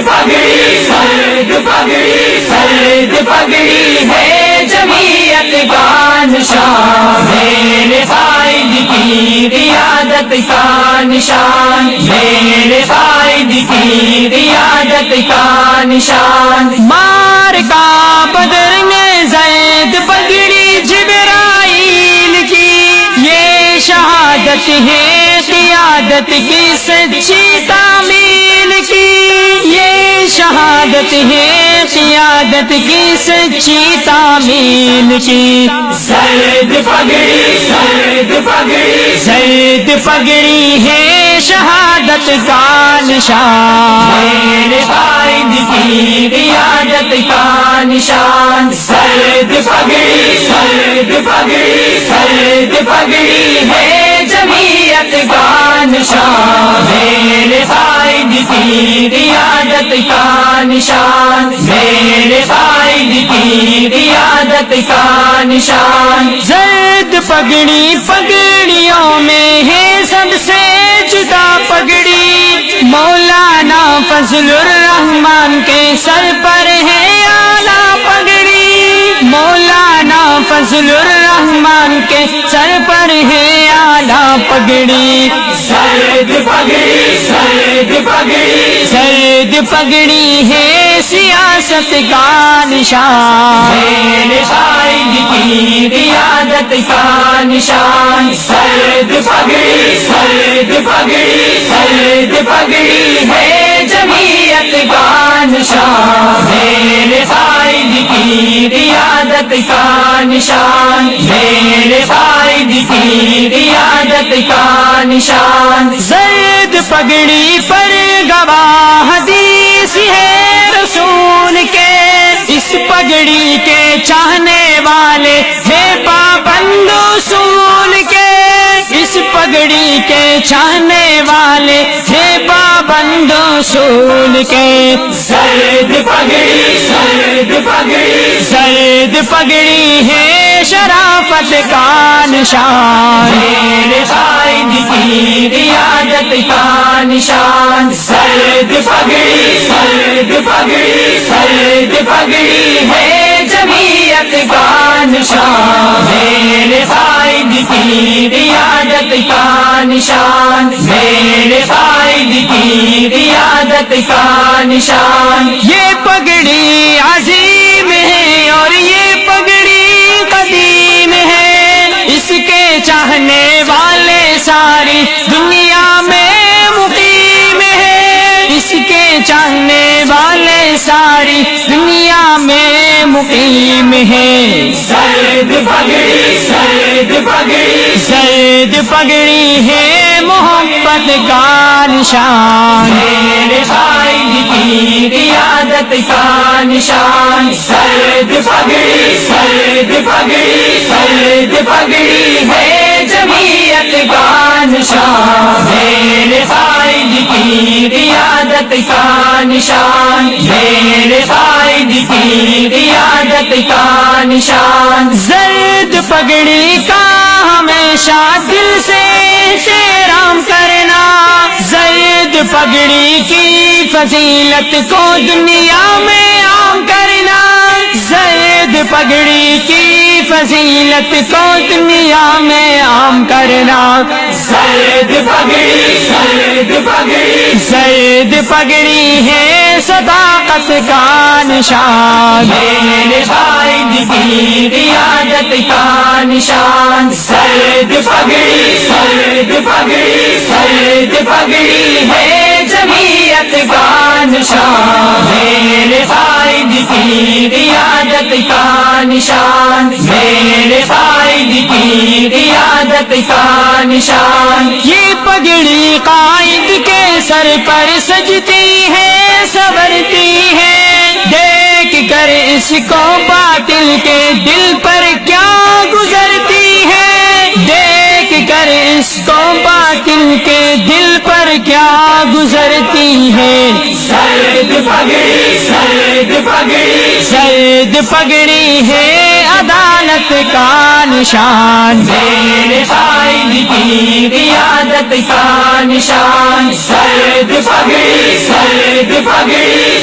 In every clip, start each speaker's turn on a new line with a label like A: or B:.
A: پگڑی سرد پگڑی سرد پگڑی ہے جمعیت کا نشان، میرے قائد کی قیادت کا نشان، میرے قائد کی قیادت کا نشان۔
B: مارکہ بدر میں زید پگڑی جبرائیل کی، یہ شہادت ہے قیادت کی سچی تعمیل کی، یہ شہادت ہے قیادت کی سچی تعمیل کی۔
A: سرد پگڑی سرد پگڑی
B: سرد پگڑی ہے شہادت کا نشان،
A: میرے قائد کی قیادت کا نشان۔ سرد پگڑی سرد پگڑی سرد پگڑی ہے جمعیت کا نشان، میرے قائد کی قیادت کا نشان، میرے قائد کی قیادت کا نشان۔
B: زرد پگڑی پگڑیوں میں ہے سب سے جدا پگڑی، مولانا فضل الرحمان کے سر پر ہے اعلیٰ پگڑی، مولانا فضل الرحمان کے سر پر ہے اعلیٰ پگڑی۔
A: سرد پگڑی سرد پگڑی
B: سرد پگڑی ہے سیاست کا نشان،
A: میرے قائد کی قیادت کا نشان۔ سرد پگڑی سرد پگڑی سرد پگڑی ہے جمعیت کا نشان، میرے قائد کی قیادت کا نشان، میرے قائد کی قیادت کا نشان۔
B: زرد پگڑی پر گواہ حدیث ہے رسول کے، اس پگڑی کے چاہنے والے ہیں پابند اصول کے، اس پگڑی کے چاہنے والے ہیں پابند اصول کے۔
A: سرد پگڑی سرد پگڑی
B: زرد پگڑی ہے شرافت کا نشان،
A: میرے قائد کی قیادت کا نشان۔ سرد پگڑی سرد پگڑی سرد پگڑی ہے جمعیت کا نشان، میرے قائد کی قیادت کا نشان، میرے قائد کی قیادت کا نشان۔
B: یہ پگڑی عظیم ہے اور یہ پگڑی قدیم ہے، اس کے چاہنے والے ساری دنیا میں مقیم ہے، اس کے چاہنے والے ساری دنیا میں مقیم ہے۔
A: سرد پگڑی سرد پگڑی
B: زرد پگڑی ہے محبت کا نشان،
A: میرے قائد کی قیادت کا نشان۔ سرد پگڑی سرد پگڑی سرد پگڑی ہے جمعیت کا نشان، میرے قائد کی قیادت کا نشان، میرے قائد کی قیادت کا نشان۔
B: زرد پگڑی کا ہمیشہ دل سے احترام کرنا، زرد پگڑی کی فضیلت کو دنیا میں عام کرنا، زرد پگڑی کی فضیلت کو دنیا میں عام کرنا۔
A: سرد پگڑی سرد پگڑی
B: زرد پگڑی ہے صداقت کا نشان،
A: میرے قائد کی قیادت کا نشان۔ سرد پگڑی سرد پگڑی سرد پگڑی ہے جمعیت کا نشان، میرے قائد کی قیادت کا نشان، میرے قائد کی قیادت کا نشان۔
B: یہ پگڑی قائد کے سر پر سجتی ہے سنورتی ہے، دیکھ کر اس کو باطل کے دل پر کیا گزرتی ہے، دیکھ کر اس کو باطل کے دل پر کیا گزرتی ہے۔
A: سرد پگڑی سرد پگڑی
B: زرد پگڑی ہے عدالت کا نشان،
A: میرے قائد کی قیادت کا نشان۔ سرد پگڑی سرد پگڑی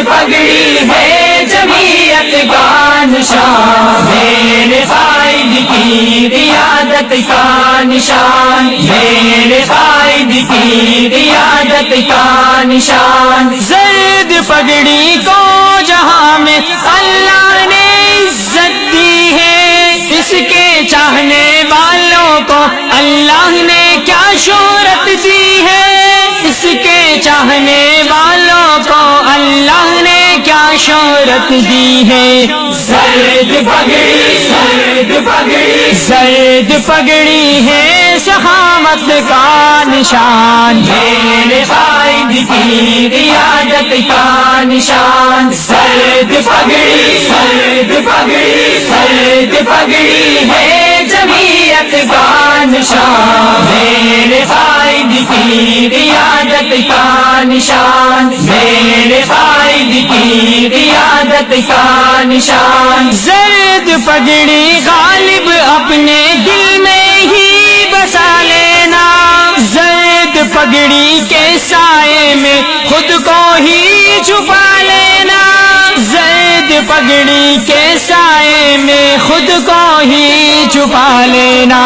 A: پگڑی ہے جمعیت کا نشان، میرے قائد کی قیادت کا نشان، میرے قائد کی قیادت کا نشان۔
B: زرد پگڑی کو جہاں میں اللہ نے عزت دی ہے، اس کے چاہنے والوں کو اللہ نے کیا شہرت دی ہے، اس کے چاہنے والوں کو اللہ نے کیا شہرت دی ہے۔
A: زرد پگڑی، زرد پگڑی،
B: زرد پگڑی ہے سخاوت کا نشان،
A: میرے قائد کی قیادت کا نشان۔ زرد پگڑی، زرد پگڑی، زرد پگڑی ہے جمعیت کا نشان، میرے قائد کی قیادت کا نشان، میرے قائد کی قیادت کا نشان۔
B: زرد پگڑی غالب اپنے دل میں ہی بسا لینا، زرد پگڑی کے سائے میں خود کو ہی چھپا لینا، زرد پگڑی کے سائے میں خود کو ہی چھپا لینا۔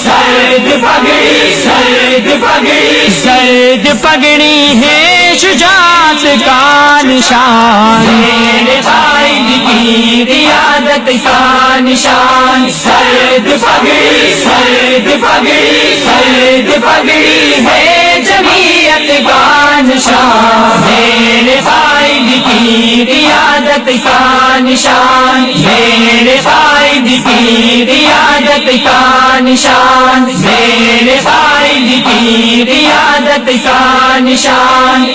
A: زرد پگڑی، زرد پگڑی،
B: زرد پگڑی ہے شجاعت کا نشان،
A: میرے قائد کی قیادت کا نشان۔ زرد پگڑی، زرد پگڑی، زرد پگڑی ہے جمعیت کا نشان، میرے قائد کی قیادت کا نشان، میرے قائد کی قیادت کا نشان، میرے قائد کی قیادت کا نشان۔